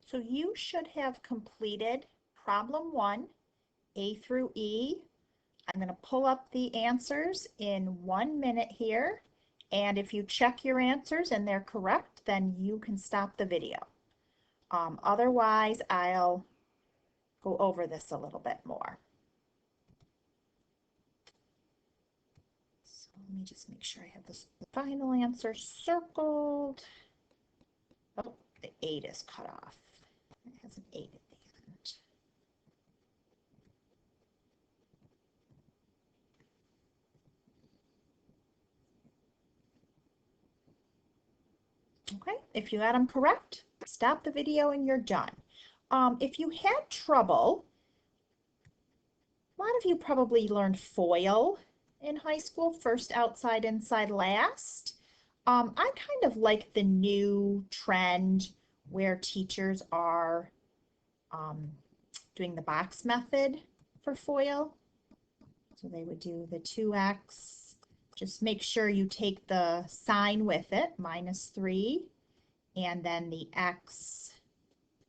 So you should have completed problem 1, A through E. I'm going to pull up the answers in 1 minute here. And if you check your answers and they're correct, then you can stop the video. Otherwise, I'll go over this a little bit more. So let me just make sure I have the final answer circled. Oh, the 8 is cut off. It has an 8 at the end. Okay, if you got them correct, stop the video and you're done. If you had trouble, a lot of you probably learned FOIL in high school, first outside, inside, last. I kind of like the new trend where teachers are doing the box method for FOIL. So they would do the 2x. Just make sure you take the sign with it, -3, and then the x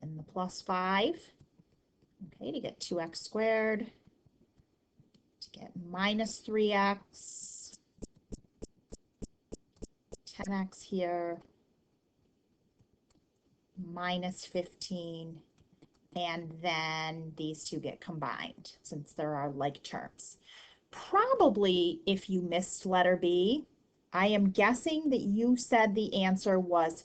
and the +5. Okay, to get 2x squared, to get -3x, 10x here, -15, and then these two get combined since there are like terms. Probably if you missed letter B, I am guessing that you said the answer was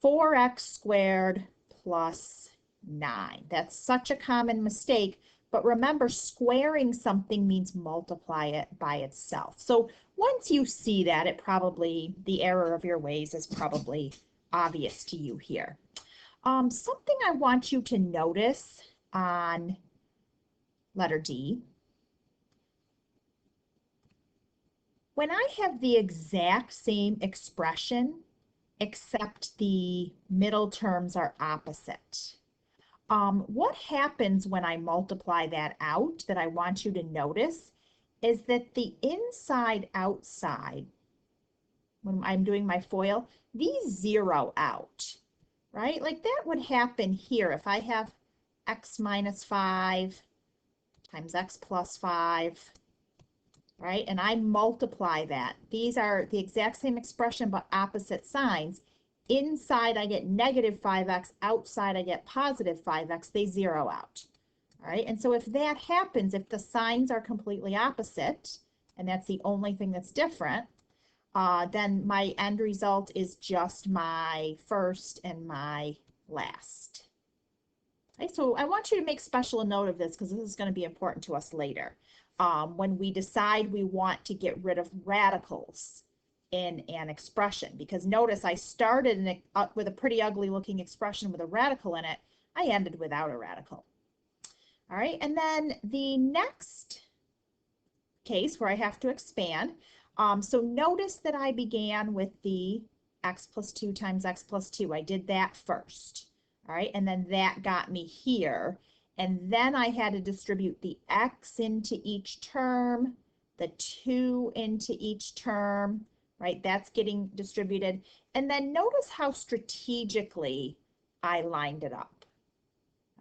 4x squared plus 9. That's such a common mistake, but remember, squaring something means multiply it by itself. So once you see that, the error of your ways is probably obvious to you here. Something I want you to notice on letter D, when I have the exact same expression, except the middle terms are opposite, what happens when I multiply that out that I want you to notice is that the inside outside, when I'm doing my FOIL, these zero out, right? Like that would happen here if I have x minus 5 times x plus 5, right? And I multiply that. These are the exact same expression, but opposite signs. Inside, I get -5x. Outside, I get +5x. They zero out. All right. And so if that happens, if the signs are completely opposite, and that's the only thing that's different, then my end result is just my first and my last. Okay, so I want you to make special note of this because this is going to be important to us later. When we decide we want to get rid of radicals in an expression, because notice I started with a pretty ugly looking expression with a radical in it. I ended without a radical. All right, and then the next case where I have to expand. So notice that I began with the x plus 2 times x plus 2. I did that first. All right, and then that got me here. And then I had to distribute the x into each term, the 2 into each term, right? That's getting distributed. And then notice how strategically I lined it up.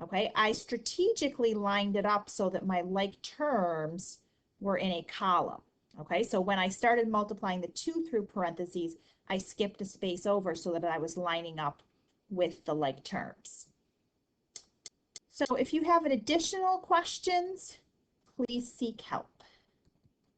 Okay, I strategically lined it up so that my like terms were in a column. Okay, so when I started multiplying the 2 through parentheses, I skipped a space over so that I was lining up with the like terms. So if you have additional questions, please seek help.